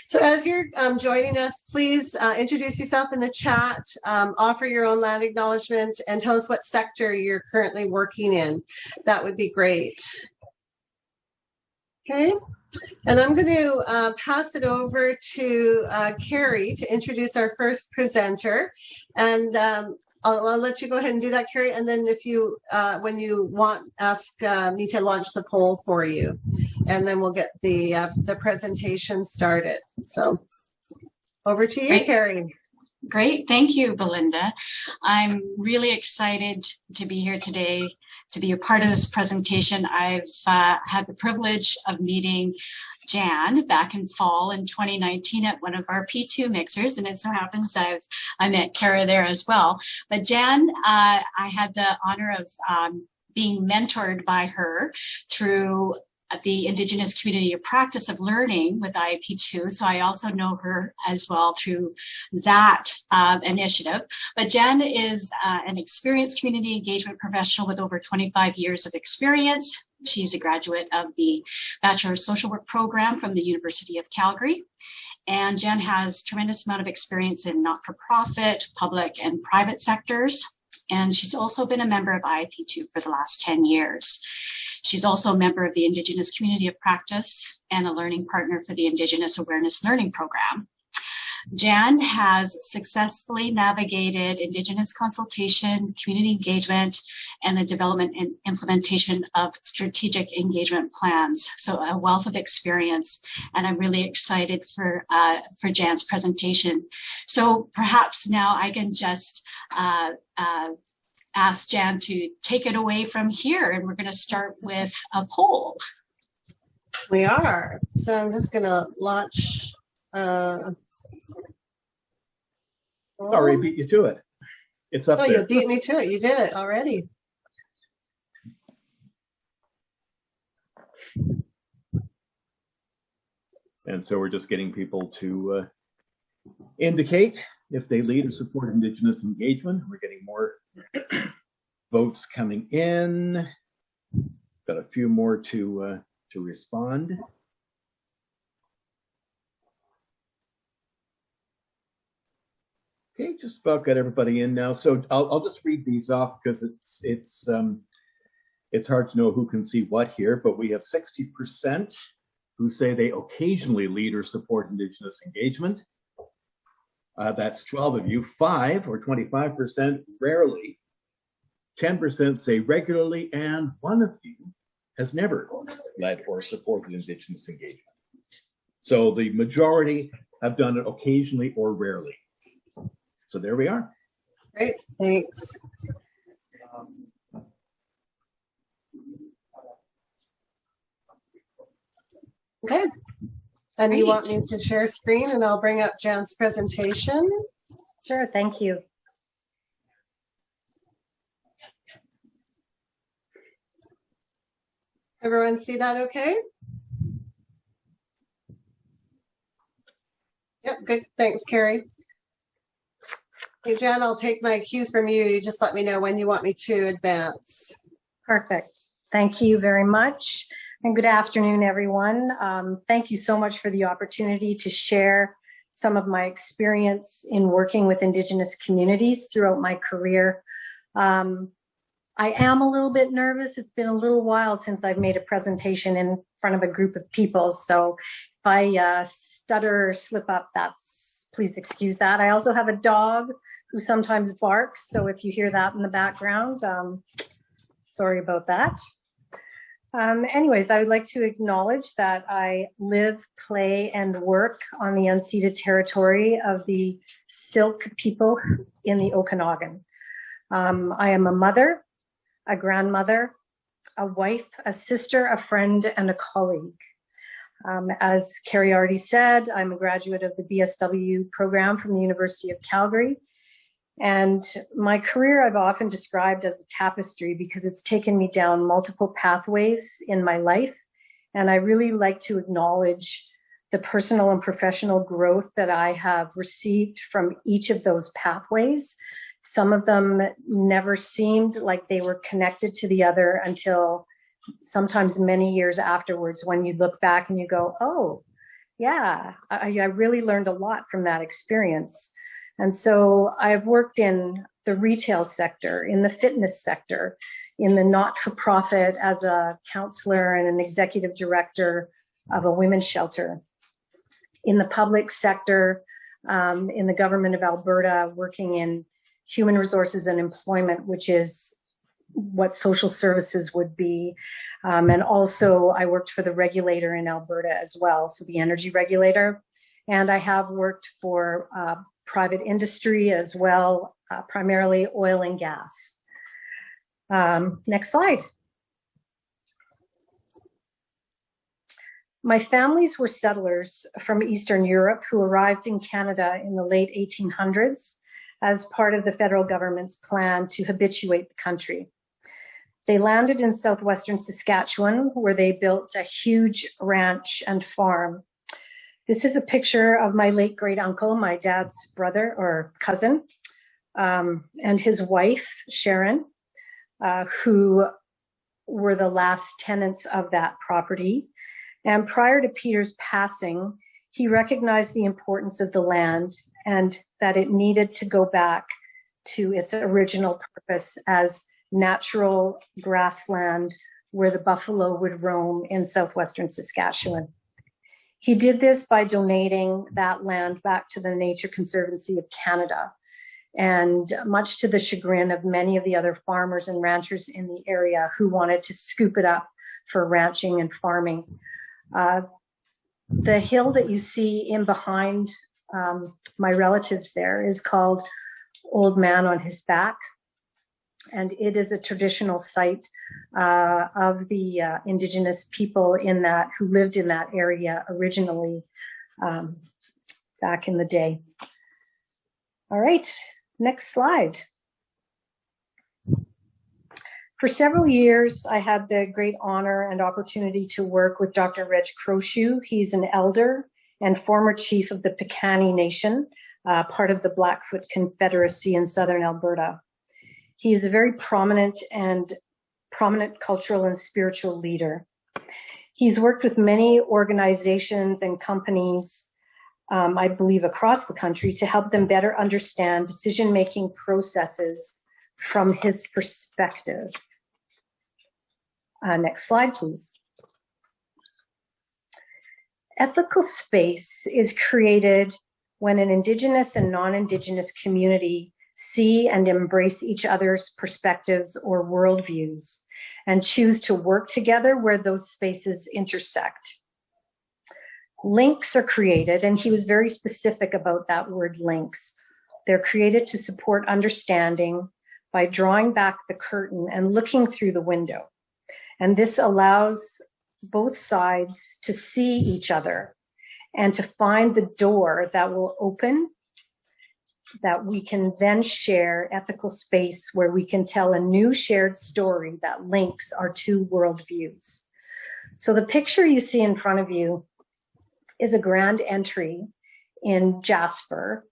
So as you're joining us, please introduce yourself in the chat, offer your own land acknowledgement, and tell us what sector you're currently working in. That would be great. Okay, and I'm going to pass it over to Carrie to introduce our first presenter. And I'll let you go ahead and do that, Carrie. And then if you, when you want, ask me to launch the poll for you. And then we'll get the presentation started. So over to you, Carrie. Great. Thank you, Belinda. I'm really excited to be here today to be a part of this presentation. I've had the privilege of meeting Jan back in fall in 2019 at one of our P2 mixers, and it so happens I met Kara there as well. But Jan, I had the honor of being mentored by her through the Indigenous Community of Practice of Learning with IAP2. So I also know her as well through that initiative. But Jen is an experienced community engagement professional with over 25 years of experience. She's a graduate of the Bachelor of Social Work program from the University of Calgary. And Jen has tremendous amount of experience in not-for-profit, public, and private sectors. And she's also been a member of IAP2 for the last 10 years. She's also a member of the Indigenous Community of Practice and a learning partner for the Indigenous Awareness Learning Program. Jan has successfully navigated Indigenous consultation, community engagement, and the development and implementation of strategic engagement plans. So a wealth of experience, and I'm really excited for Jan's presentation. So perhaps now I can just ask Jan to take it away from here, and we're going to start with a poll. We are. So I'm just going to launch. Sorry, beat you to it. It's up there. You beat me to it. You did it already. And so we're just getting people to indicate if they lead or support Indigenous engagement. We're getting more votes coming in. Got a few more to respond. Okay, just about got everybody in now. So I'll just read these off because it's hard to know who can see what here. But we have 60% who say they occasionally lead or support Indigenous engagement. That's 12 of you. 5 or 25% rarely. 10% say regularly, and 1 of you has never led or supported Indigenous engagement. So the majority have done it occasionally or rarely. So there we are. Great, thanks. Okay. And you want me to share screen, and I'll bring up Jan's presentation? Sure, thank you. Everyone see that okay? Yep, good. Thanks, Carrie. Hey, Jan, I'll take my cue from you. You just let me know when you want me to advance. Perfect. Thank you very much. And good afternoon, everyone. Thank you so much for the opportunity to share some of my experience in working with Indigenous communities throughout my career. I am a little bit nervous. It's been a little while since I've made a presentation in front of a group of people. So if I stutter or slip up, please excuse that. I also have a dog who sometimes barks. So if you hear that in the background, sorry about that. Anyways, I would like to acknowledge that I live, play, and work on the unceded territory of the Syilx people in the Okanagan. I am a mother, a grandmother, a wife, a sister, a friend, and a colleague. As Carrie already said, I'm a graduate of the BSW program from the University of Calgary. And my career I've often described as a tapestry because it's taken me down multiple pathways in my life. And I really like to acknowledge the personal and professional growth that I have received from each of those pathways. Some of them never seemed like they were connected to the other until sometimes many years afterwards, when you look back and you go, oh, yeah, I really learned a lot from that experience. And so I've worked in the retail sector, in the fitness sector, in the not-for-profit as a counselor and an executive director of a women's shelter. In the public sector, in the government of Alberta, working in human resources and employment, which is what social services would be. And also I worked for the regulator in Alberta as well, so the energy regulator. And I have worked for private industry as well, primarily oil and gas. Next slide. My families were settlers from Eastern Europe who arrived in Canada in the late 1800s as part of the federal government's plan to habituate the country. They landed in southwestern Saskatchewan, where they built a huge ranch and farm. This is a picture of my late great uncle, my dad's brother or cousin, and his wife, Sharon, who were the last tenants of that property. And prior to Peter's passing, he recognized the importance of the land and that it needed to go back to its original purpose as natural grassland where the buffalo would roam in southwestern Saskatchewan. He did this by donating that land back to the Nature Conservancy of Canada, and much to the chagrin of many of the other farmers and ranchers in the area who wanted to scoop it up for ranching and farming. The hill that you see in behind my relatives there is called Old Man on His Back, and it is a traditional site of the Indigenous people in that who lived in that area originally back in the day. All right, next slide. For several years, I had the great honor and opportunity to work with Dr. Reg Crowshoe. He's an elder and former chief of the Piikani Nation, part of the Blackfoot Confederacy in southern Alberta. He is a very prominent cultural and spiritual leader. He's worked with many organizations and companies, I believe across the country, to help them better understand decision-making processes from his perspective. Next slide, please. Ethical space is created when an Indigenous and non-Indigenous community see and embrace each other's perspectives or worldviews and choose to work together where those spaces intersect. Links are created, and he was very specific about that word links. They're created to support understanding by drawing back the curtain and looking through the window. And this allows both sides to see each other and to find the door that will open, that we can then share ethical space where we can tell a new shared story that links our two worldviews. So the picture you see in front of you is a grand entry in Jasper,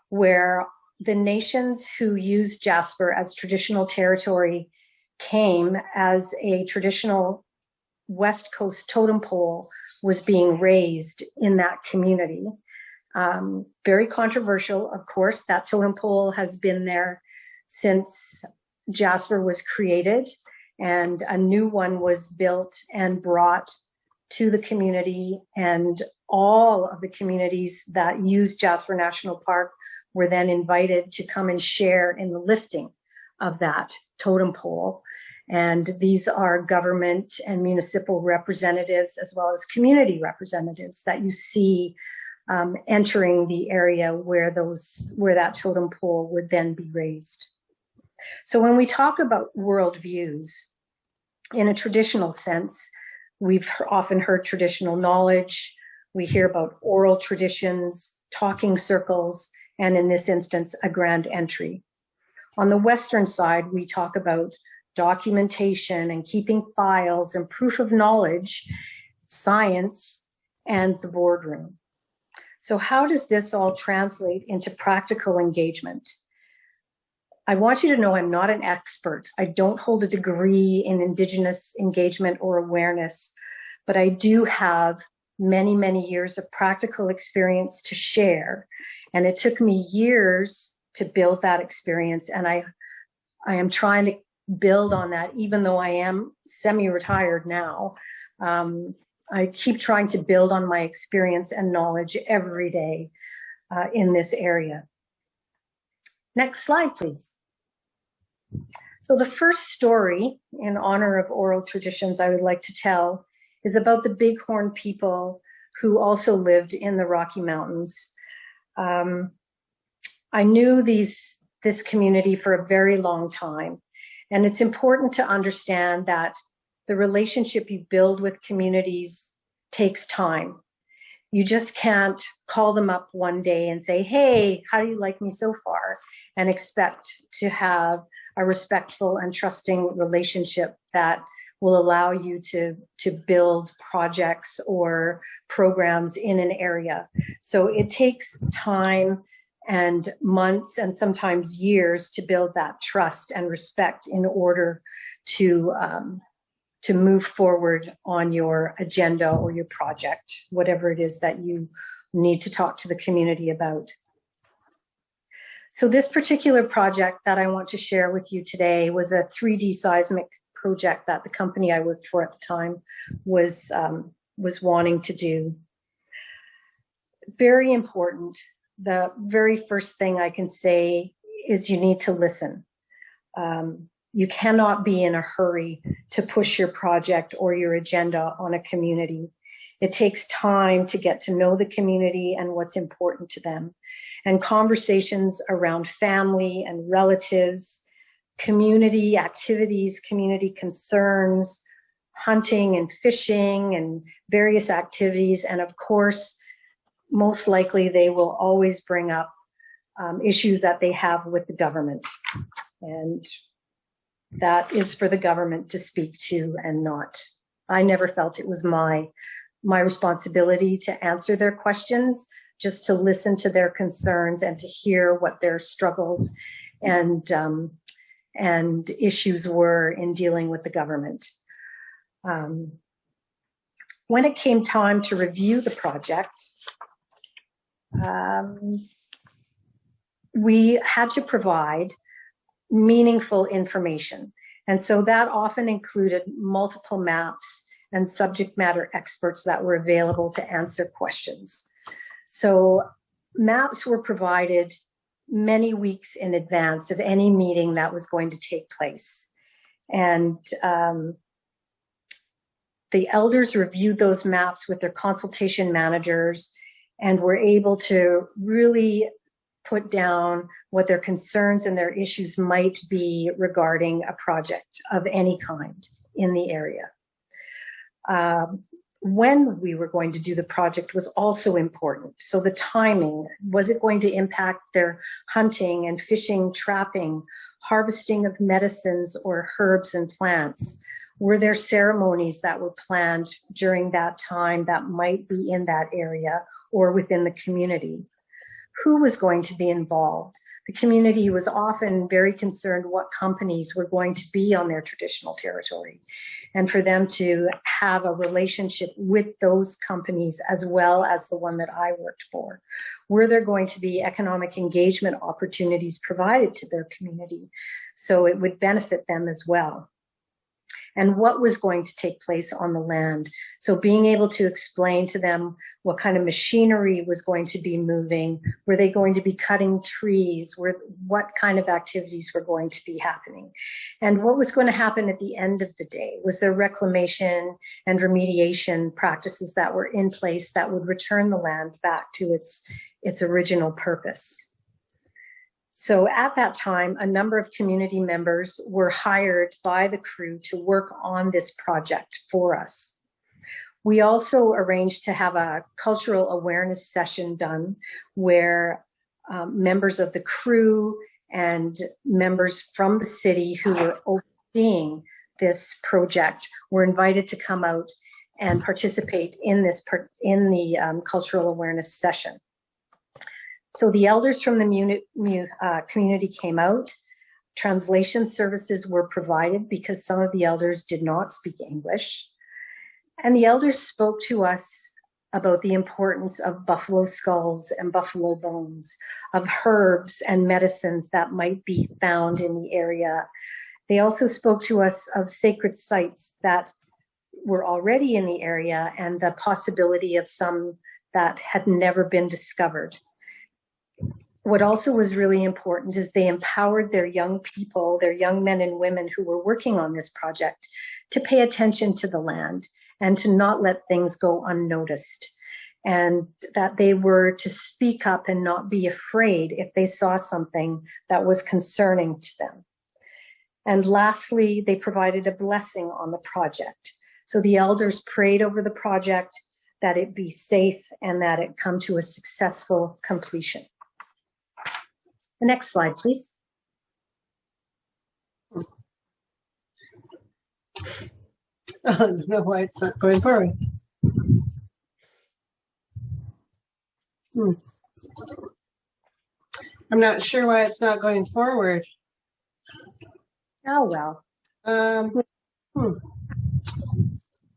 where the nations who used Jasper as traditional territory came as a traditional West Coast totem pole was being raised in that community. Very controversial, of course. That totem pole has been there since Jasper was created, and a new one was built and brought to the community, and all of the communities that use Jasper National Park were then invited to come and share in the lifting of that totem pole. And these are government and municipal representatives as well as community representatives that you see entering the area where that totem pole would then be raised. So when we talk about worldviews, in a traditional sense, we've often heard traditional knowledge. We hear about oral traditions, talking circles, and in this instance, a grand entry. On the Western side, we talk about documentation and keeping files and proof of knowledge, science, and the boardroom. So how does this all translate into practical engagement? I want you to know I'm not an expert. I don't hold a degree in Indigenous engagement or awareness, but I do have many, many years of practical experience to share. And it took me years to build that experience. And I am trying to build on that, even though I am semi-retired now. I keep trying to build on my experience and knowledge every day in this area. Next slide, please. So the first story in honor of oral traditions I would like to tell is about the Bighorn people who also lived in the Rocky Mountains. I knew this community for a very long time, and it's important to understand that the relationship you build with communities takes time. You just can't call them up one day and say, hey, how do you like me so far? And expect to have a respectful and trusting relationship that will allow you to build projects or programs in an area. So it takes time and months and sometimes years to build that trust and respect in order to move forward on your agenda or your project, whatever it is that you need to talk to the community about. So this particular project that I want to share with you today was a 3D seismic project that the company I worked for at the time was wanting to do. Very important. The very first thing I can say is you need to listen. You cannot be in a hurry to push your project or your agenda on a community. It takes time to get to know the community and what's important to them. And conversations around family and relatives, community activities, community concerns, hunting and fishing and various activities. And of course, most likely they will always bring up issues that they have with the government. And that is for the government to speak to and not. I never felt it was my responsibility to answer their questions, just to listen to their concerns and to hear what their struggles and issues were in dealing with the government. When it came time to review the project, we had to provide meaningful information. And so that often included multiple maps and subject matter experts that were available to answer questions. So maps were provided many weeks in advance of any meeting that was going to take place. And the elders reviewed those maps with their consultation managers and were able to really put down what their concerns and their issues might be regarding a project of any kind in the area. When we were going to do the project was also important. So the timing, was it going to impact their hunting and fishing, trapping, harvesting of medicines or herbs and plants? Were there ceremonies that were planned during that time that might be in that area or within the community? Who was going to be involved? The community was often very concerned what companies were going to be on their traditional territory, and for them to have a relationship with those companies as well as the one that I worked for. Were there going to be economic engagement opportunities provided to their community so it would benefit them as well? And what was going to take place on the land. So being able to explain to them what kind of machinery was going to be moving, were they going to be cutting trees, what kind of activities were going to be happening, and what was going to happen at the end of the day. Was there reclamation and remediation practices that were in place that would return the land back to its original purpose? So at that time, a number of community members were hired by the crew to work on this project for us. We also arranged to have a cultural awareness session done where members of the crew and members from the city who were overseeing this project were invited to come out and participate in the cultural awareness session. So the elders from the community came out. Translation services were provided because some of the elders did not speak English. And the elders spoke to us about the importance of buffalo skulls and buffalo bones, of herbs and medicines that might be found in the area. They also spoke to us of sacred sites that were already in the area and the possibility of some that had never been discovered. What also was really important is they empowered their young people, their young men and women who were working on this project, to pay attention to the land and to not let things go unnoticed, and that they were to speak up and not be afraid if they saw something that was concerning to them. And lastly, they provided a blessing on the project. So the elders prayed over the project, that it be safe and that it come to a successful completion. The next slide, please. I don't know why it's not going forward. I'm not sure why it's not going forward. Oh, well.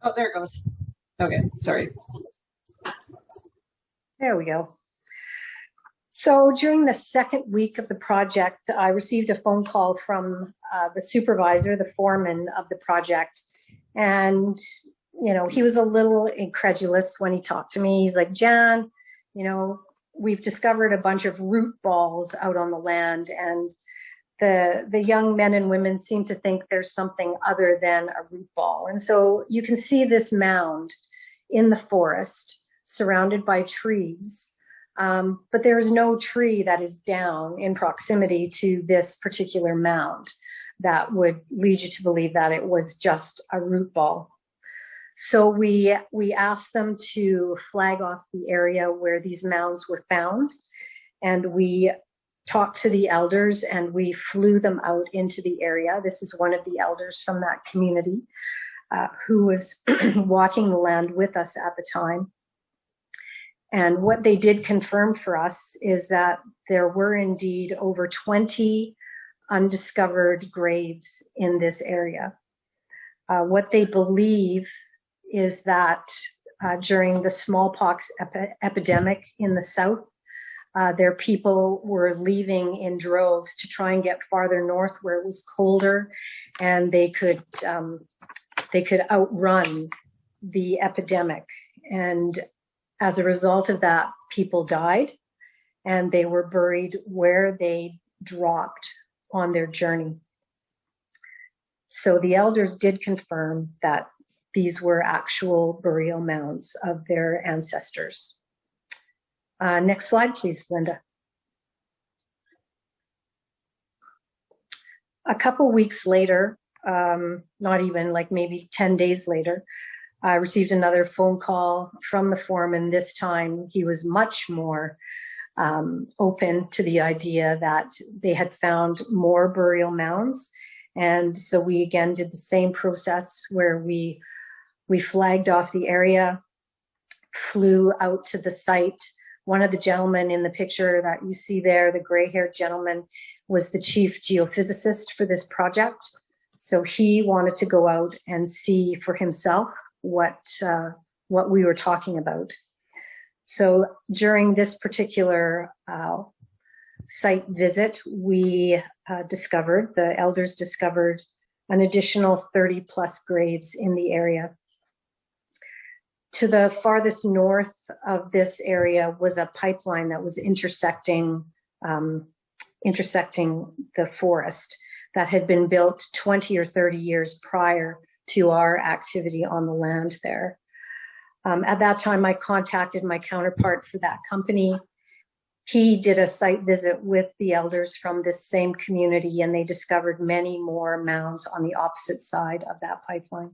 Oh, there it goes. Okay, sorry. There we go. So during the second week of the project, I received a phone call from the supervisor, the foreman of the project. And, you know, he was a little incredulous when he talked to me. He's like, Jan, you know, we've discovered a bunch of root balls out on the land, and the young men and women seem to think there's something other than a root ball. And so you can see this mound in the forest surrounded by trees. But there is no tree that is down in proximity to this particular mound that would lead you to believe that it was just a root ball. So we asked them to flag off the area where these mounds were found, and we talked to the elders and we flew them out into the area. This is one of the elders from that community who was walking the land with us at the time. And what they did confirm for us is that there were indeed over 20 undiscovered graves in this area. What they believe is that during the smallpox epidemic in the south, their people were leaving in droves to try and get farther north where it was colder, and they could outrun the epidemic. And as a result of that, people died, and they were buried where they dropped on their journey. So the elders did confirm that these were actual burial mounds of their ancestors. Next slide, please, Linda. A couple weeks later, not even, like maybe 10 days later, I received another phone call from the foreman. This time he was much more open to the idea that they had found more burial mounds. And so we again did the same process where we flagged off the area, flew out to the site. One of the gentlemen in the picture that you see there, the gray-haired gentleman, was the chief geophysicist for this project. So he wanted to go out and see for himself what we were talking about. So during this particular site visit, the elders discovered an additional 30 plus graves in the area. To the farthest north of this area was a pipeline that was intersecting the forest that had been built 20 or 30 years prior to our activity on the land there. At that time, I contacted my counterpart for that company. He did a site visit with the elders from this same community, and they discovered many more mounds on the opposite side of that pipeline.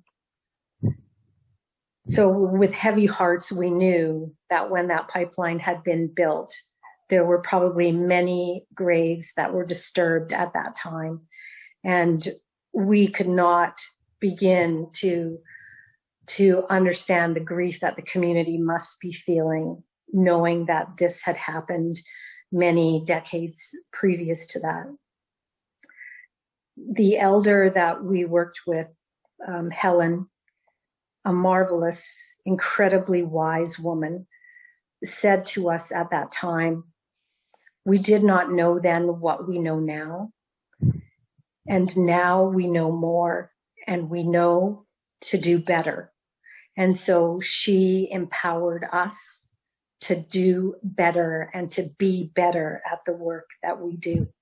So with heavy hearts, we knew that when that pipeline had been built, there were probably many graves that were disturbed at that time. And we could not begin to understand the grief that the community must be feeling, knowing that this had happened many decades previous to that. The elder that we worked with, Helen, a marvelous, incredibly wise woman, said to us at that time, "We did not know then what we know now. And now we know more, and we know to do better." And so she empowered us to do better and to be better at the work that we do.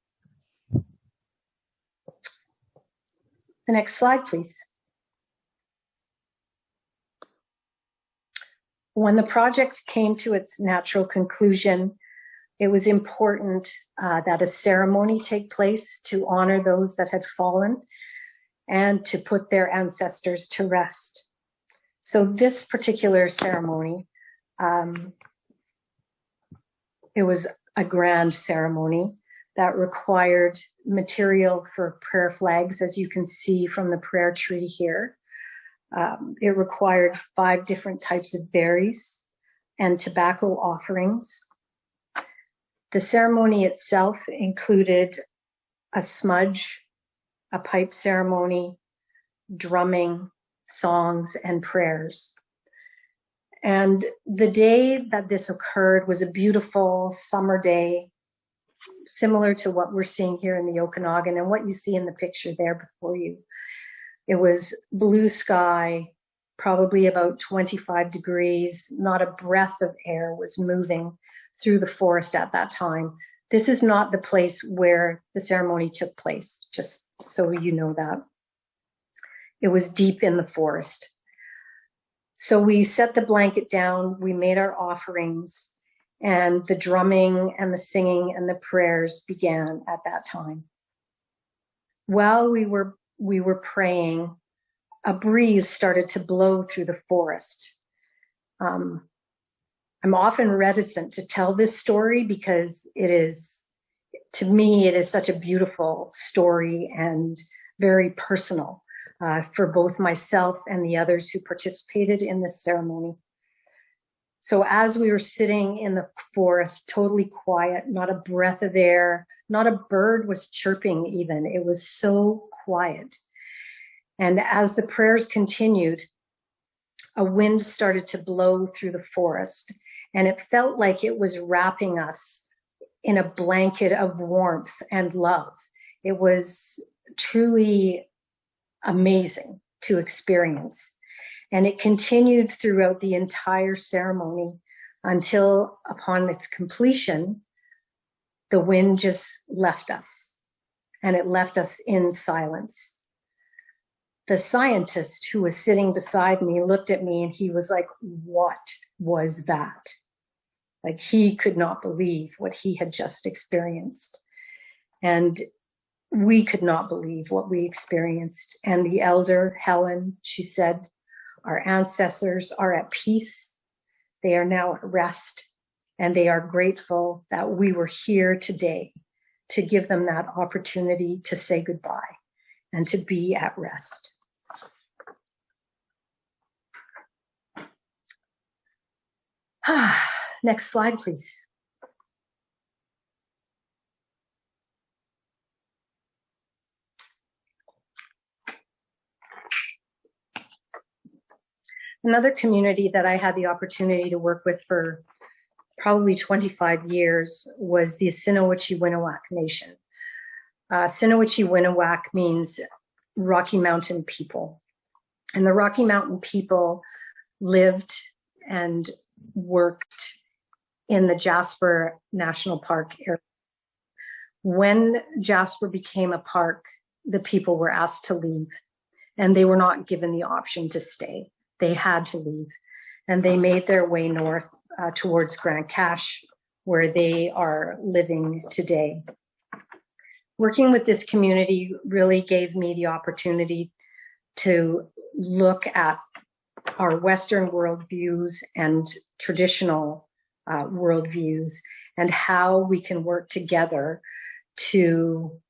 The next slide, please. When the project came to its natural conclusion, it was important that a ceremony take place to honor those that had fallen and to put their ancestors to rest. So this particular ceremony, it was a grand ceremony that required material for prayer flags, as you can see from the prayer tree here. It required 5 different types of berries and tobacco offerings. The ceremony itself included a smudge, a pipe ceremony, drumming, songs, and prayers. And the day that this occurred was a beautiful summer day, similar to what we're seeing here in the Okanagan and what you see in the picture there before you. It was blue sky, probably about 25 degrees, not a breath of air was moving through the forest at that time. This is not the place where the ceremony took place, just so you know that. It was deep in the forest. So we set the blanket down, we made our offerings, and the drumming and the singing and the prayers began at that time. While we were praying, a breeze started to blow through the forest. I'm often reticent to tell this story because to me, it is such a beautiful story and very personal for both myself and the others who participated in this ceremony. So as we were sitting in the forest, totally quiet, not a breath of air, not a bird was chirping even. It was so quiet. And as the prayers continued, a wind started to blow through the forest, and it felt like it was wrapping us in a blanket of warmth and love. It was truly amazing to experience. And it continued throughout the entire ceremony until, upon its completion, the wind just left us, and it left us in silence. The scientist who was sitting beside me looked at me and he was like, "What was that?" Like, he could not believe what he had just experienced. And we could not believe what we experienced. And the elder, Helen, she said, "Our ancestors are at peace. They are now at rest, and they are grateful that we were here today to give them that opportunity to say goodbye and to be at rest." Next slide, please. Another community that I had the opportunity to work with for probably 25 years was the Assiniboine-Winnewac Nation. Assiniboine-Winnewac means Rocky Mountain people. And the Rocky Mountain people lived and worked in the Jasper National Park area. When Jasper became a park, the people were asked to leave, and they were not given the option to stay. They had to leave, and they made their way north towards Grande Cache, where they are living today. Working with this community really gave me the opportunity to look at our Western worldviews and traditional worldviews and how we can work together to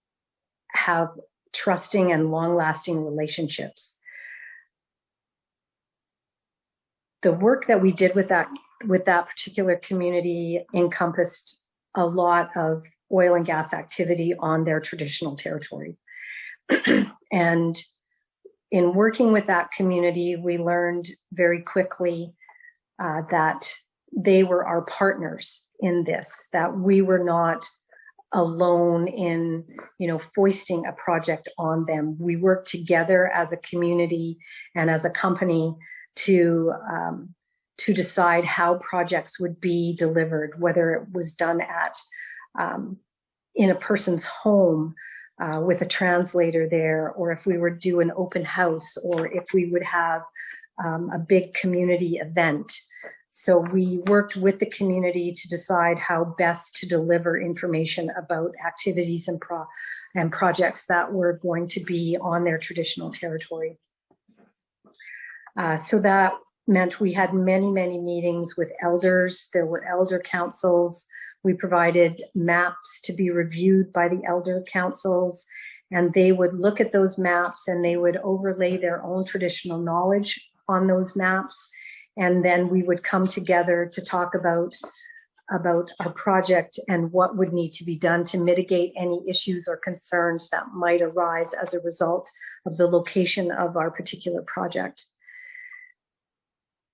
have trusting and long-lasting relationships. The work that we did with that particular community encompassed a lot of oil and gas activity on their traditional territory. And in working with that community, we learned very quickly that they were our partners in this, that we were not alone in, foisting a project on them. We worked together as a community and as a company to decide how projects would be delivered, whether it was done at in a person's home with a translator there, or if we would do an open house, or if we would have a big community event. So we worked with the community to decide how best to deliver information about activities and projects that were going to be on their traditional territory. So that meant we had many, many meetings with elders. There were elder councils. We provided maps to be reviewed by the elder councils, and they would look at those maps and they would overlay their own traditional knowledge on those maps. And then we would come together to talk about our project and what would need to be done to mitigate any issues or concerns that might arise as a result of the location of our particular project.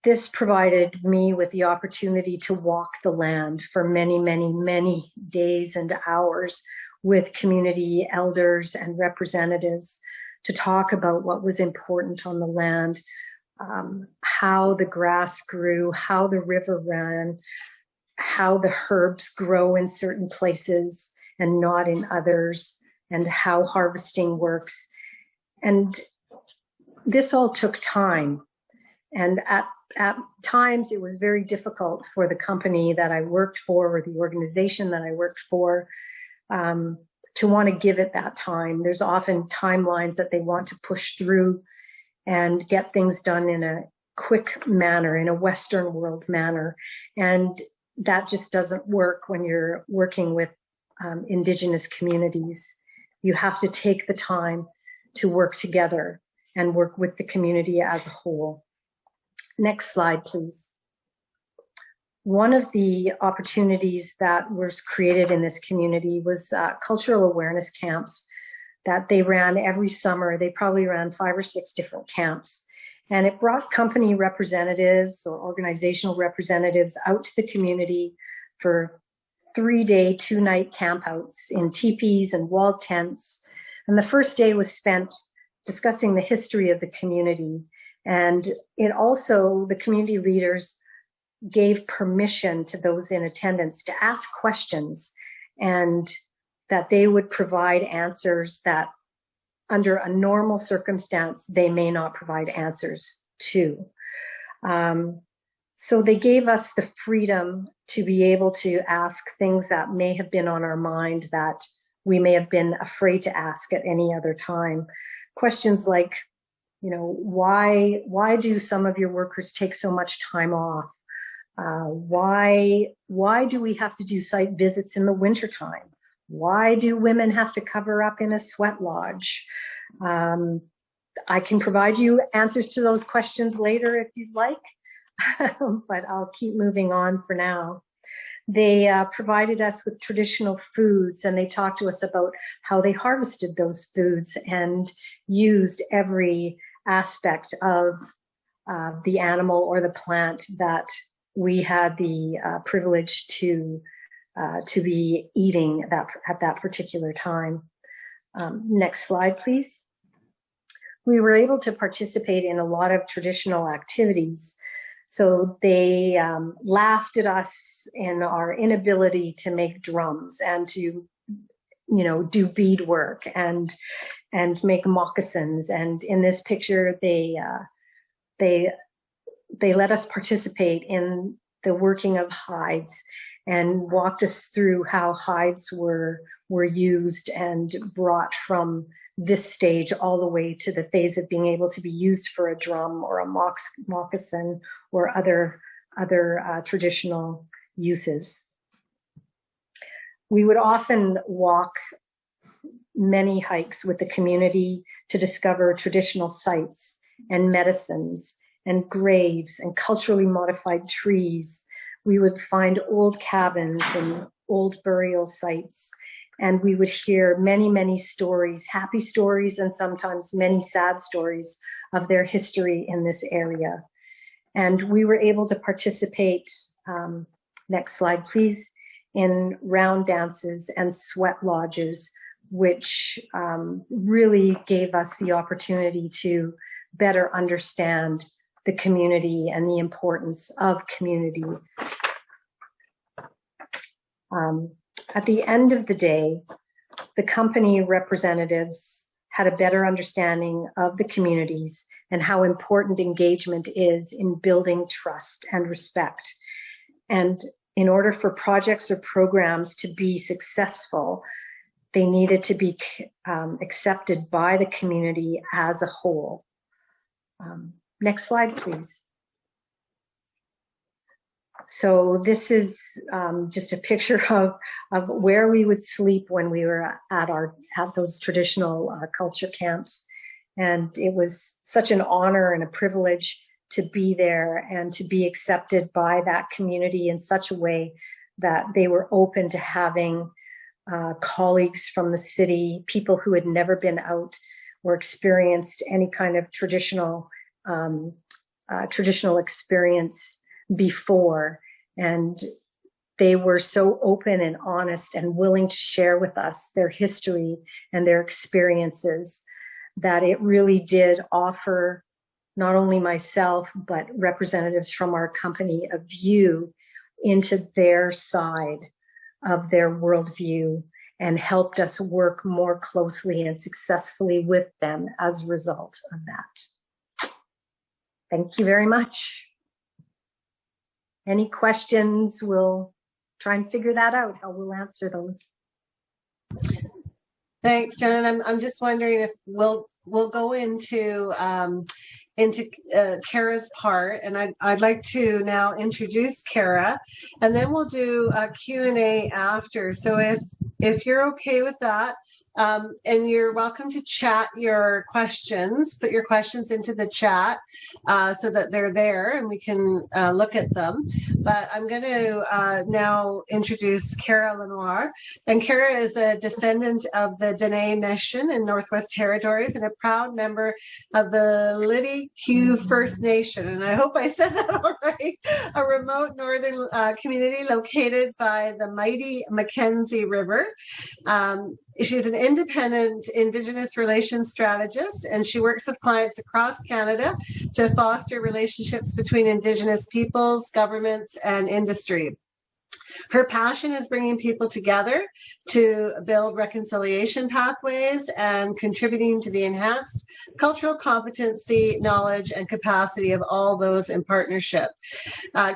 This provided me with the opportunity to walk the land for many, many, many days and hours with community elders and representatives to talk about what was important on the land, how the grass grew, how the river ran, how the herbs grow in certain places and not in others, and how harvesting works. And this all took time. And at times it was very difficult for the company that I worked for, or the organization that I worked for, to want to give it that time. There's often timelines that they want to push through and get things done in a quick manner, in a Western world manner. And that just doesn't work when you're working with Indigenous communities. You have to take the time to work together and work with the community as a whole. Next slide, please. One of the opportunities that was created in this community was cultural awareness camps that they ran every summer. They probably ran 5 or 6 different camps. And it brought company representatives or organizational representatives out to the community for 3-day, 2-night campouts in teepees and walled tents. And the first day was spent discussing the history of the community. And it also, the community leaders gave permission to those in attendance to ask questions, and that they would provide answers that under a normal circumstance, they may not provide answers to. So they gave us the freedom to be able to ask things that may have been on our mind that we may have been afraid to ask at any other time. Questions like, why do some of your workers take so much time off? Why do we have to do site visits in the wintertime? Why do women have to cover up in a sweat lodge? I can provide you answers to those questions later if you'd like, but I'll keep moving on for now. They provided us with traditional foods, and they talked to us about how they harvested those foods and used every aspect of the animal or the plant that we had the privilege to be eating at that particular time. Next slide, please. We were able to participate in a lot of traditional activities. So they laughed at us in our inability to make drums and to, do beadwork and make moccasins. And in this picture, they let us participate in the working of hides and walked us through how hides were used and brought from this stage all the way to the phase of being able to be used for a drum or a moccasin or other traditional uses. We would often walk many hikes with the community to discover traditional sites and medicines and graves and culturally modified trees. We would find old cabins and old burial sites And we would hear many, many stories, happy stories, and sometimes many sad stories of their history in this area. And we were able to participate, next slide, please, in round dances and sweat lodges, which really gave us the opportunity to better understand the community and the importance of community. At the end of the day, the company representatives had a better understanding of the communities and how important engagement is in building trust and respect. And in order for projects or programs to be successful, they needed to be accepted by the community as a whole. Next slide, please. So this is just a picture of where we would sleep when we were at those traditional culture camps. And it was such an honor and a privilege to be there and to be accepted by that community in such a way that they were open to having colleagues from the city, people who had never been out or experienced any kind of traditional experience before. And they were so open and honest and willing to share with us their history and their experiences that it really did offer not only myself, but representatives from our company a view into their side of their worldview and helped us work more closely and successfully with them as a result of that. Thank you very much. Any questions? We'll try and figure that out, how we'll answer those. Thanks, Jen. And I'm just wondering if we'll go into Kara's part, and I'd like to now introduce Kara, and then we'll do a Q&A after. So if you're okay with that, and you're welcome to chat your questions, put your questions into the chat so that they're there and we can look at them. But I'm going to now introduce Kara Lenoir. And Kara is a descendant of the Dene Nation in Northwest Territories and a proud member of the Liddy-Q First Nation. And I hope I said that all right. A remote northern community located by the mighty Mackenzie River. She's an independent Indigenous relations strategist, and she works with clients across Canada to foster relationships between Indigenous peoples, governments, and industry. Her passion is bringing people together to build reconciliation pathways and contributing to the enhanced cultural competency, knowledge, and capacity of all those in partnership.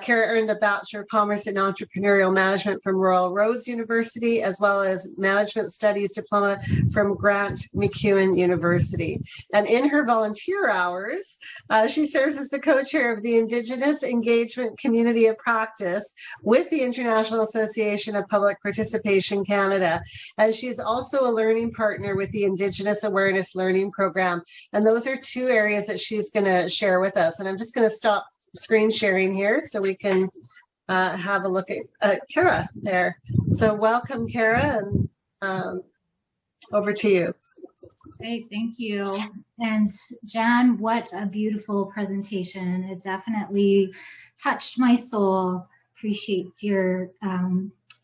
Kara earned a Bachelor of Commerce in Entrepreneurial Management from Royal Roads University, as well as Management Studies Diploma from Grant MacEwan University. And in her volunteer hours, she serves as the co-chair of the Indigenous Engagement Community of Practice with the International Association of Public Participation Canada. And she's also a learning partner with the Indigenous Awareness Learning Program. And those are two areas that she's going to share with us. And I'm just going to stop screen sharing here so we can have a look at Kara there. So welcome, Kara, and over to you. Great, thank you. And Jan, what a beautiful presentation. It definitely touched my soul. Appreciate your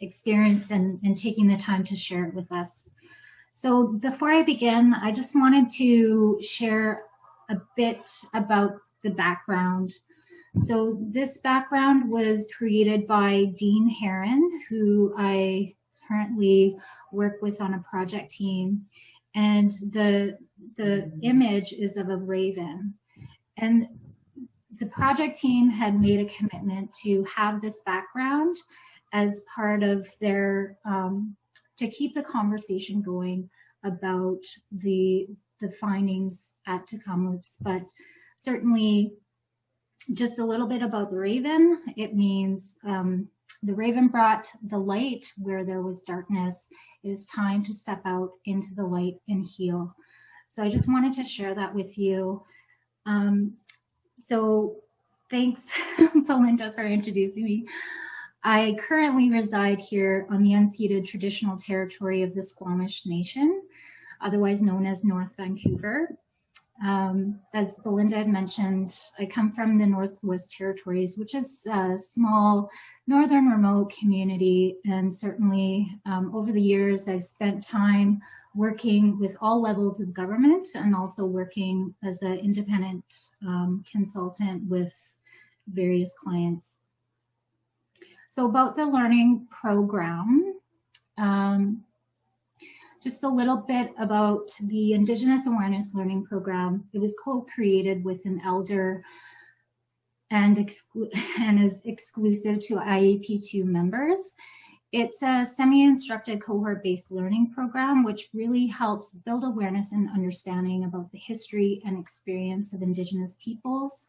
experience and taking the time to share it with us. So before I begin, I just wanted to share a bit about the background. So this background was created by Dean Heron, who I currently work with on a project team. And the image is of a raven. And the project team had made a commitment to have this background as part of their, to keep the conversation going about the findings at Tk'emlúps. But certainly just a little bit about the raven. It means the raven brought the light where there was darkness. It is time to step out into the light and heal. So I just wanted to share that with you. So thanks, Belinda, for introducing me. I currently reside here on the unceded traditional territory of the Squamish Nation, otherwise known as North Vancouver. As Belinda had mentioned, I come from the Northwest Territories, which is a small northern remote community, and certainly over the years I've spent time working with all levels of government and also working as an independent consultant with various clients. So about the learning program, just a little bit about the Indigenous Awareness Learning Program. It was co-created with an elder and is exclusive to IAP2 members. It's a semi-instructed cohort-based learning program, which really helps build awareness and understanding about the history and experience of Indigenous peoples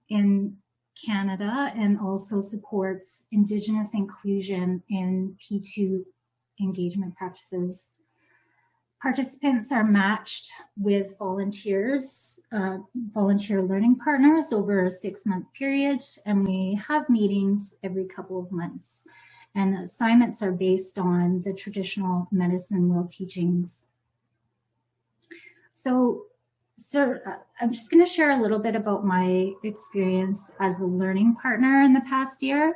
in Canada, and also supports Indigenous inclusion in P2 engagement practices. Participants are matched with volunteers, volunteer learning partners over a 6-month period, and we have meetings every couple of months. And assignments are based on the traditional medicine world teachings. So, I'm just going to share a little bit about my experience as a learning partner in the past year.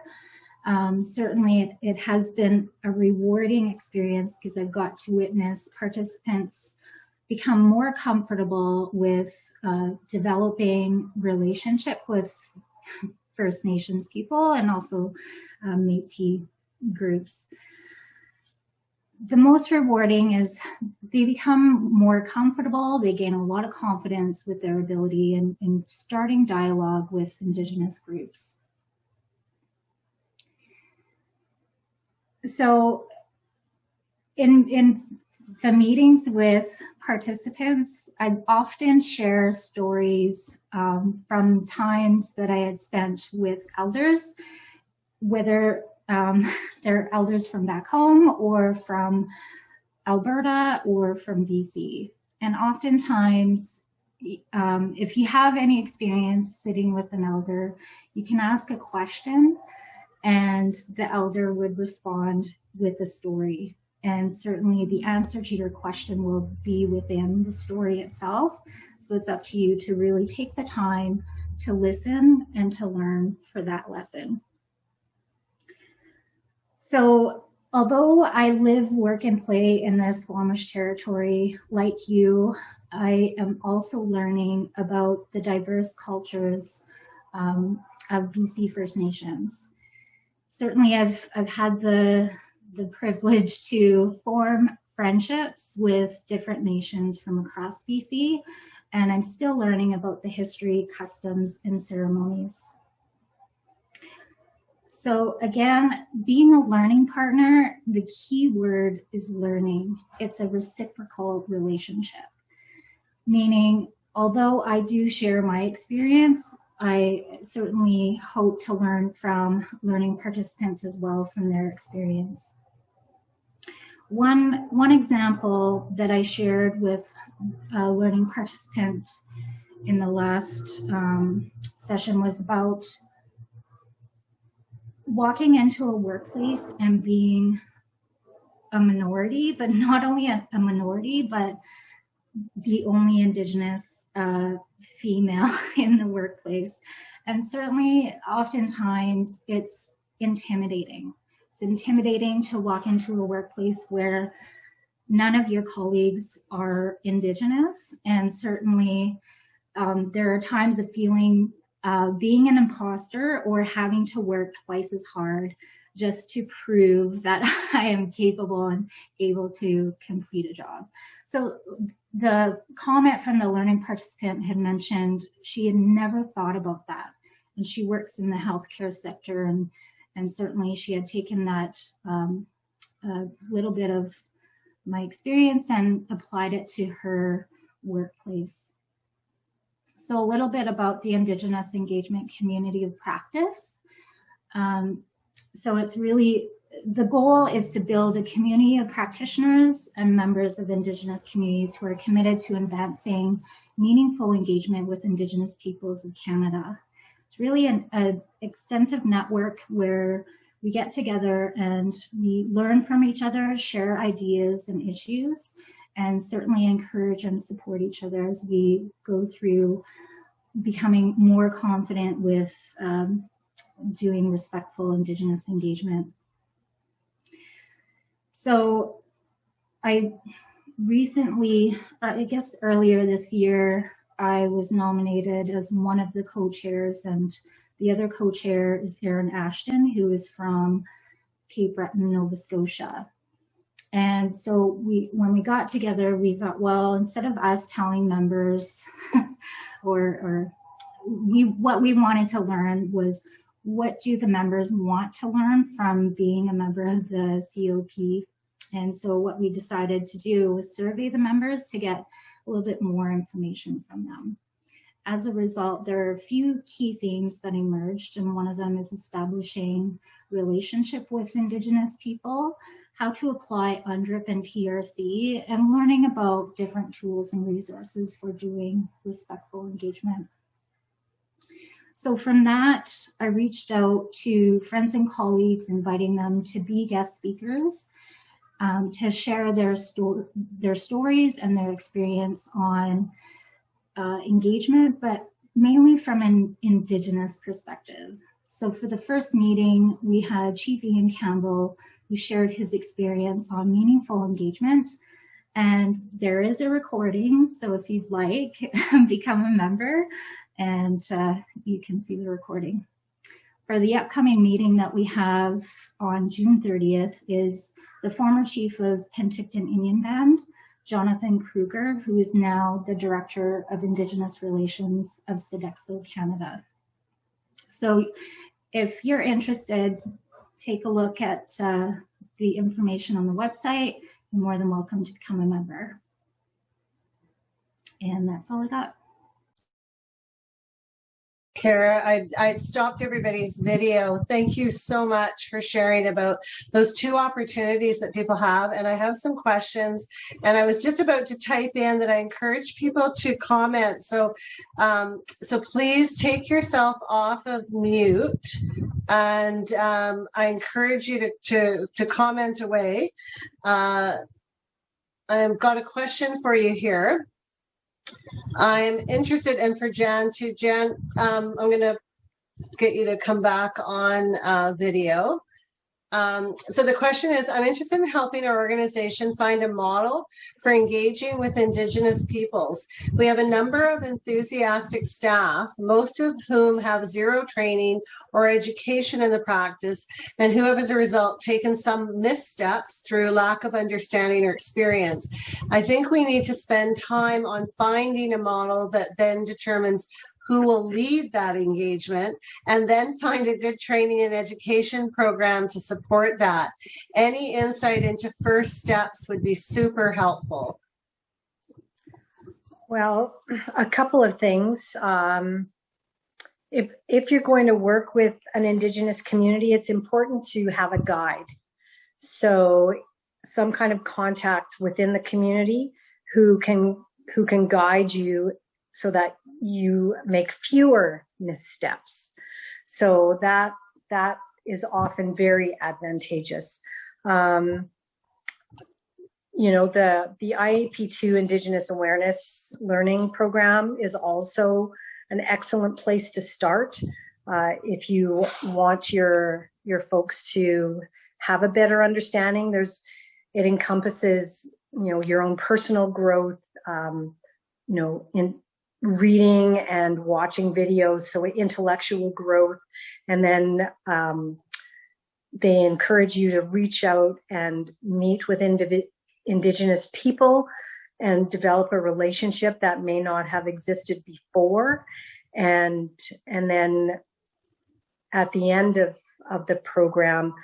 Certainly it has been a rewarding experience because I've got to witness participants become more comfortable with developing relationship with First Nations people and also Métis groups. The most rewarding is they become more comfortable, they gain a lot of confidence with their ability in starting dialogue with Indigenous groups. So in the meetings with participants, I often share stories from times that I had spent with elders, whether they're elders from back home or from Alberta or from BC. And oftentimes, if you have any experience sitting with an elder, you can ask a question and the elder would respond with a story. And certainly the answer to your question will be within the story itself. So it's up to you to really take the time to listen and to learn for that lesson. So although I live, work, and play in the Squamish territory, like you, I am also learning about the diverse cultures of BC First Nations. Certainly I've had the privilege to form friendships with different nations from across BC, and I'm still learning about the history, customs, and ceremonies. So again, being a learning partner, the key word is learning. It's a reciprocal relationship, meaning although I do share my experience, I certainly hope to learn from learning participants as well from their experience. One example that I shared with a learning participant in the last session was about walking into a workplace and being a minority, but not only a minority, but the only Indigenous female in the workplace. And certainly, oftentimes, it's intimidating. It's intimidating to walk into a workplace where none of your colleagues are Indigenous. And certainly, there are times of feeling being an imposter or having to work twice as hard just to prove that I am capable and able to complete a job. So the comment from the learning participant had mentioned she had never thought about that. And she works in the healthcare sector, and certainly she had taken that a little bit of my experience and applied it to her workplace. So a little bit about the Indigenous engagement community of practice. So it's really, the goal is to build a community of practitioners and members of Indigenous communities who are committed to advancing meaningful engagement with Indigenous peoples of Canada. It's really an extensive network where we get together and we learn from each other, share ideas and issues, and certainly encourage and support each other as we go through becoming more confident with doing respectful Indigenous engagement. So I recently, I guess earlier this year, I was nominated as one of the co-chairs, and the other co-chair is Erin Ashton, who is from Cape Breton, Nova Scotia. And so when we got together, we thought, well, instead of us telling members what we wanted to learn was, what do the members want to learn from being a member of the COP? And so what we decided to do was survey the members to get a little bit more information from them. As a result, there are a few key themes that emerged, and one of them is establishing relationship with Indigenous people, how to apply UNDRIP and TRC, and learning about different tools and resources for doing respectful engagement. So from that, I reached out to friends and colleagues, inviting them to be guest speakers, to share their stories and their experience on engagement, but mainly from an Indigenous perspective. So for the first meeting, we had Chief Ian Campbell, who shared his experience on meaningful engagement. And there is a recording, so if you'd like, become a member, and you can see the recording. For the upcoming meeting that we have on June 30th is the former chief of Penticton Indian Band, Jonathan Kruger, who is now the Director of Indigenous Relations of Sodexo Canada. So if you're interested, take a look at the information on the website. You're more than welcome to become a member. And that's all I got. Kara, I stopped everybody's video. Thank you so much for sharing about those two opportunities that people have. And I have some questions, and I was just about to type in that I encourage people to comment. So, so please take yourself off of mute, and I encourage you to comment away. I've got a question for you here. I'm interested, and for Jan too. Jan, I'm going to get you to come back on video. So the question is, I'm interested in helping our organization find a model for engaging with Indigenous peoples. We have a number of enthusiastic staff, most of whom have zero training or education in the practice, and who have as a result taken some missteps through lack of understanding or experience. I think we need to spend time on finding a model that then determines who will lead that engagement, and then find a good training and education program to support that. Any insight into first steps would be super helpful. Well, a couple of things. If you're going to work with an Indigenous community, it's important to have a guide. So some kind of contact within the community who can guide you so that you make fewer missteps. So that is often very advantageous. You know, the IAP2 Indigenous Awareness Learning Program is also an excellent place to start if you want your folks to have a better understanding. It encompasses, you know, your own personal growth, you know, in reading and watching videos, so intellectual growth, and then they encourage you to reach out and meet with Indigenous people and develop a relationship that may not have existed before, and then at the end of the program,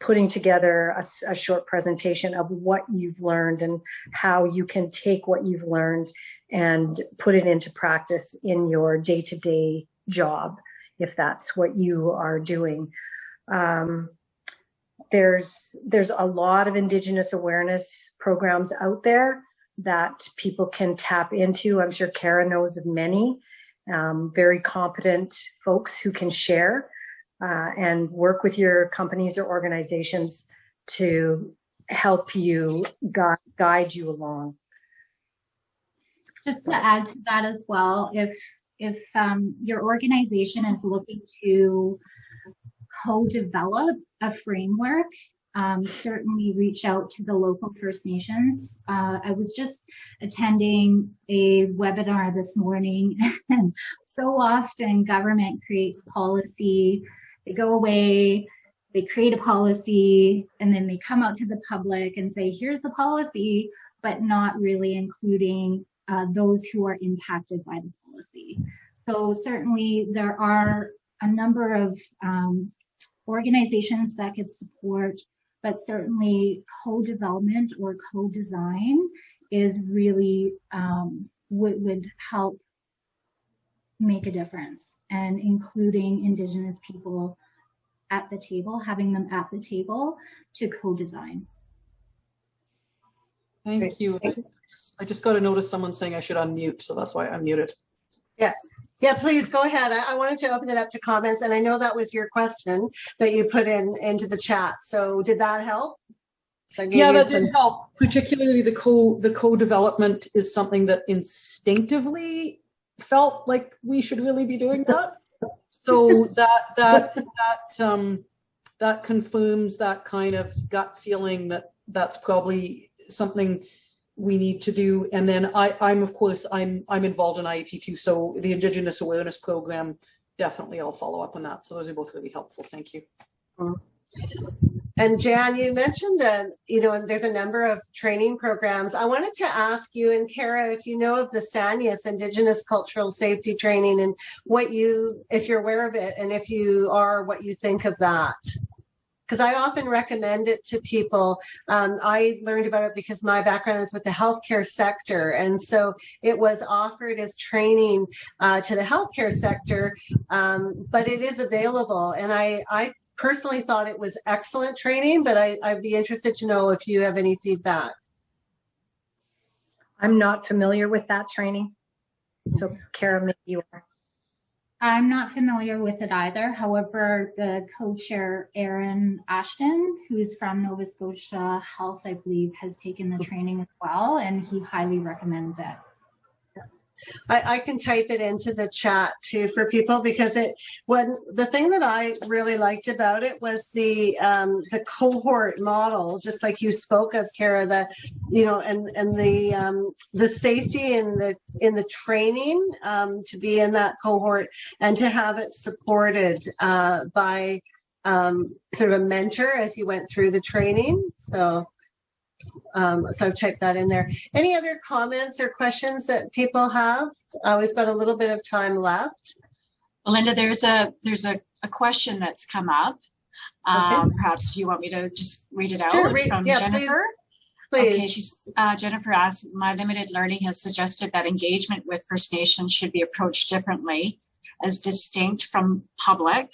putting together a short presentation of what you've learned and how you can take what you've learned and put it into practice in your day-to-day job, if that's what you are doing. There's a lot of Indigenous awareness programs out there that people can tap into. I'm sure Kara knows of many very competent folks who can share and work with your companies or organizations to help you guide you along. Just to add to that as well, if your organization is looking to co-develop a framework, certainly reach out to the local First Nations. I was just attending a webinar this morning, and so often government creates policy, they go away, they create a policy, and then they come out to the public and say, here's the policy, but not really including those who are impacted by the policy. So certainly there are a number of organizations that could support, but certainly co-development or co-design is really would help make a difference, and including Indigenous people at the table, having them at the table to co-design. Thank you. I just got a notice someone saying I should unmute, so that's why I unmuted. Yeah, please go ahead. I wanted to open it up to comments, and I know that was your question that you put into the chat. So did that help? Yeah, that did help. Particularly the co-development is something that instinctively felt like we should really be doing that. So that confirms that kind of gut feeling that that's probably something we need to do. And then I'm of course I'm involved in IEP too, so the Indigenous Awareness Program, definitely I'll follow up on that. So those are both really helpful. Thank you. And Jan, you mentioned there's a number of training programs. I wanted to ask you and Kara if you know of the SANIUS, Indigenous Cultural Safety Training, and if you're aware of it, and if you are, what you think of that. Because I often recommend it to people. I learned about it because my background is with the healthcare sector. And so it was offered as training to the healthcare sector, but it is available. And I personally thought it was excellent training, but I'd be interested to know if you have any feedback. I'm not familiar with that training. So Kara, maybe you are. I'm not familiar with it either. However, the co-chair, Aaron Ashton, who's from Nova Scotia Health, I believe, has taken the training as well, and he highly recommends it. I can type it into the chat too for people, because the thing that I really liked about it was the cohort model, just like you spoke of, Kara, and the safety in the training to be in that cohort and to have it supported by sort of a mentor as you went through the training. So I've typed that in there. Any other comments or questions that people have? We've got a little bit of time left. Belinda, there's a question that's come up. Okay. Perhaps you want me to just read it out from yeah, Jennifer? Please. Okay, Jennifer asks, my limited learning has suggested that engagement with First Nations should be approached differently, as distinct from public,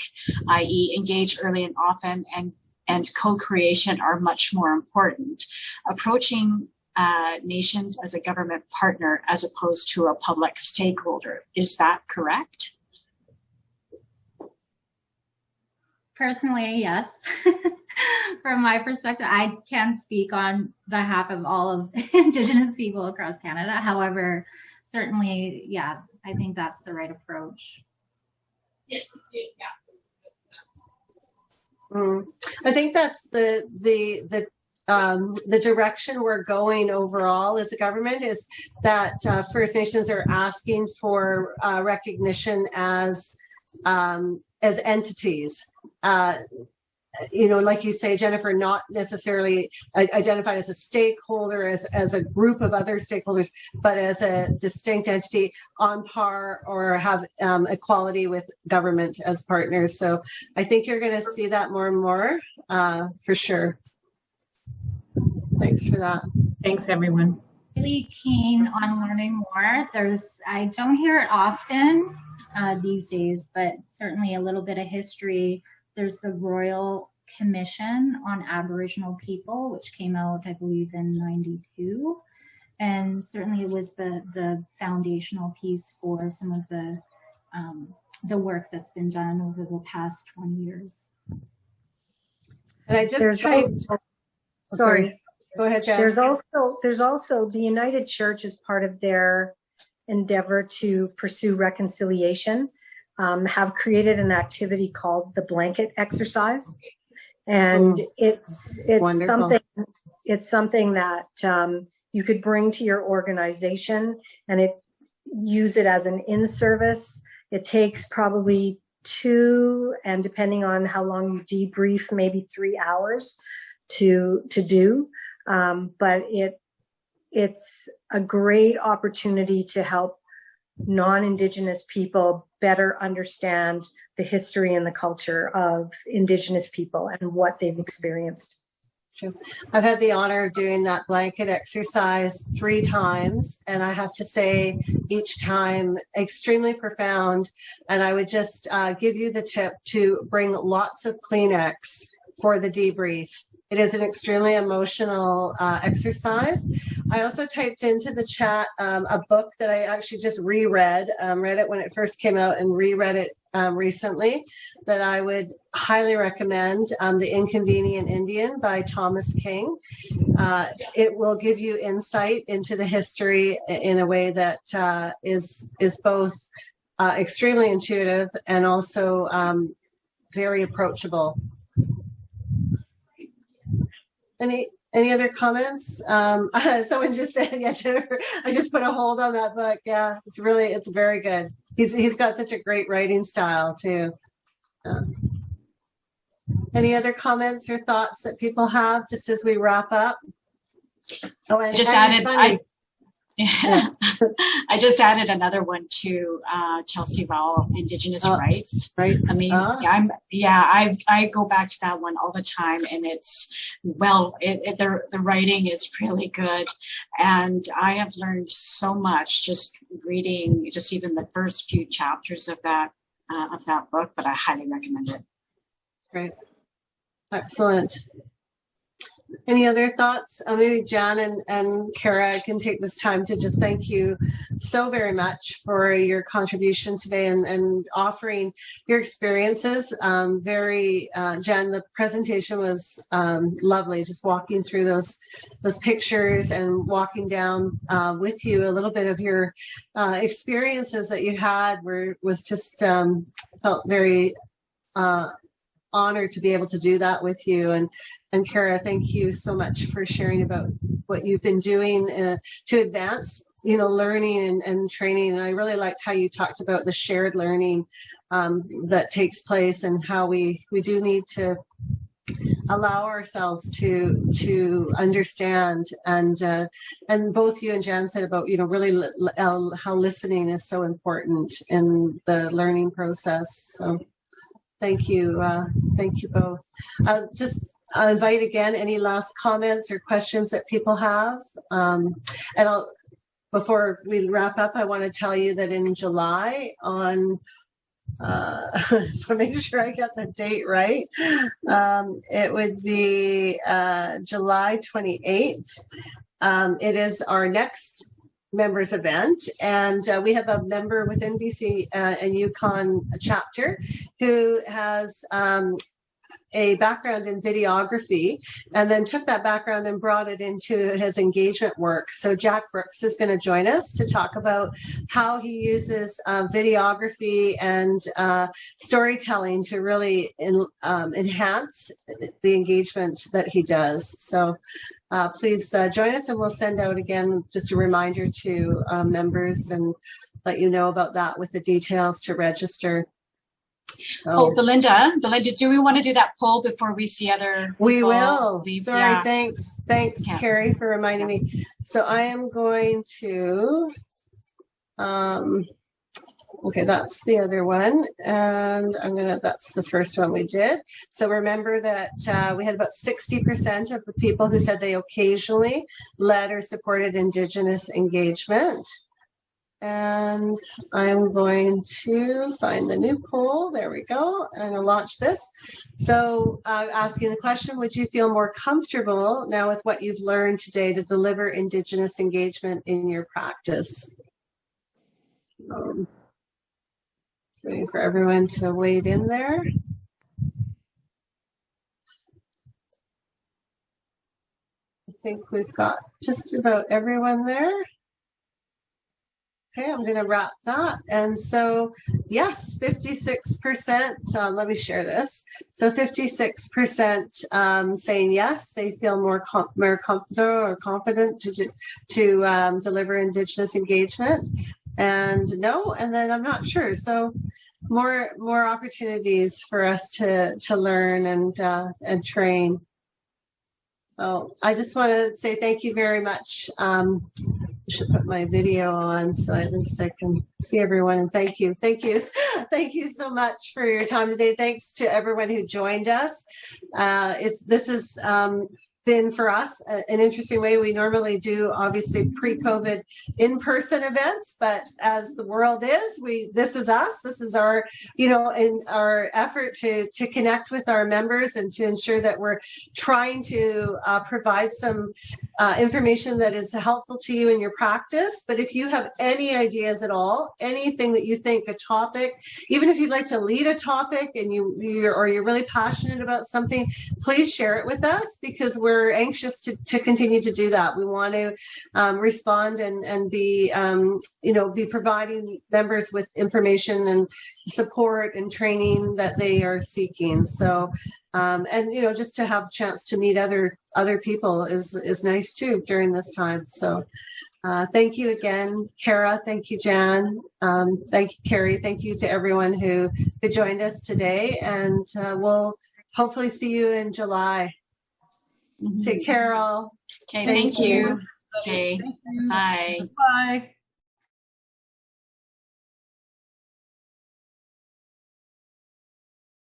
i.e. engage early and often, and co-creation are much more important. Approaching nations as a government partner as opposed to a public stakeholder. Is that correct? Personally, yes. From my perspective, I can't speak on behalf of all of Indigenous people across Canada. However, certainly, yeah, I think that's the right approach. Yes, yeah. I think that's the direction we're going overall as a government, is that First Nations are asking for recognition as entities. Like you say, Jennifer, not necessarily identified as a stakeholder, as a group of other stakeholders, but as a distinct entity on par or have equality with government as partners. So I think you're going to see that more and more for sure. Thanks for that. Thanks, everyone. Really keen on learning more. I don't hear it often these days, but certainly a little bit of history. There's the Royal Commission on Aboriginal People, which came out, I believe, in '92. And certainly it was the foundational piece for some of the the work that's been done over the past 20 years. And I just There's typed, also- oh, sorry. Go ahead, Jen. There's also the United Church as part of their endeavor to pursue reconciliation, have created an activity called the blanket exercise. And it's Wonderful. something that you could bring to your organization and use it as an in-service. It takes probably 2, and depending on how long you debrief, maybe 3 hours to do. But it's a great opportunity to help non-Indigenous people better understand the history and the culture of Indigenous people and what they've experienced. True. I've had the honor of doing that blanket exercise 3 times, and I have to say each time extremely profound. And I would just give you the tip to bring lots of Kleenex for the debrief. It is an extremely emotional exercise. I also typed into the chat a book that I actually just reread, read it when it first came out and reread it recently, that I would highly recommend, The Inconvenient Indian by Thomas King. It will give you insight into the history in a way that is both extremely intuitive and also very approachable. Any other comments? Someone just said, yeah, Jennifer, I just put a hold on that book. Yeah, it's very good. He's got such a great writing style too. Any other comments or thoughts that people have just as we wrap up? Oh, and Just Annie's added, funny. I just added another one to Chelsea Rowell, Indigenous Rights. Right. I mean, I go back to that one all the time, and it's the writing is really good, and I have learned so much just reading just even the first few chapters of that book. But I highly recommend it. Great, excellent. Any other thoughts? Maybe Jan and Kara can take this time to just thank you so very much for your contribution today and offering your experiences. Jan, the presentation was lovely, just walking through those pictures and walking down with you a little bit of your experiences that you had was just felt very honored to be able to do that with you. And Kara, thank you so much for sharing about what you've been doing to advance, learning and training. And I really liked how you talked about the shared learning that takes place and how we do need to allow ourselves to understand. And both you and Jan said about, really how listening is so important in the learning process. So thank you both. Just invite again any last comments or questions that people have. Before we wrap up, I want to tell you that in July on, so make sure I get the date right. It would be July 28th. It is our next members event, and we have a member within BC and Yukon chapter who has a background in videography and then took that background and brought it into his engagement work. So Jack Brooks is going to join us to talk about how he uses videography and storytelling to really enhance the engagement that he does. So please join us, and we'll send out again just a reminder to members and let you know about that with the details to register. So, Belinda, do we want to do that poll before we see other people? We will. Leave? Sorry, Yeah. thanks, Yeah. Carrie, for reminding me. So I am going to, okay, that's the other one. And that's the first one we did. So remember that we had about 60% of the people who said they occasionally led or supported Indigenous engagement. And I'm going to find the new poll. There we go. And I'm going to launch this. So asking the question, would you feel more comfortable now with what you've learned today to deliver Indigenous engagement in your practice? Waiting for everyone to wade in there. I think we've got just about everyone there. Okay, I'm going to wrap that. And so, yes, 56%, let me share this. So 56% saying yes, they feel more comfortable or confident to deliver Indigenous engagement. And no, and then I'm not sure. So more opportunities for us to learn and train. Oh, I just want to say thank you very much. I should put my video on so at least I can see everyone, and thank you thank you so much for your time today. Thanks to everyone who joined us. This has been for us an interesting way. We normally do obviously pre-COVID in-person events, but as the world is, this is us. This is our, in our effort to connect with our members and to ensure that we're trying to provide some information that is helpful to you in your practice. But if you have any ideas at all, anything that you think a topic, even if you'd like to lead a topic and you're really passionate about something, please share it with us, because we're anxious to continue to do that. We want to respond and be providing members with information and support and training that they are seeking. So and just to have a chance to meet other people is nice too during this time. So thank you again, Kara. Thank you, Jan. Thank you, Carrie. Thank you to everyone who joined us today, and we'll hopefully see you in July. Take care, all. Okay, thank you. Okay, bye. Bye.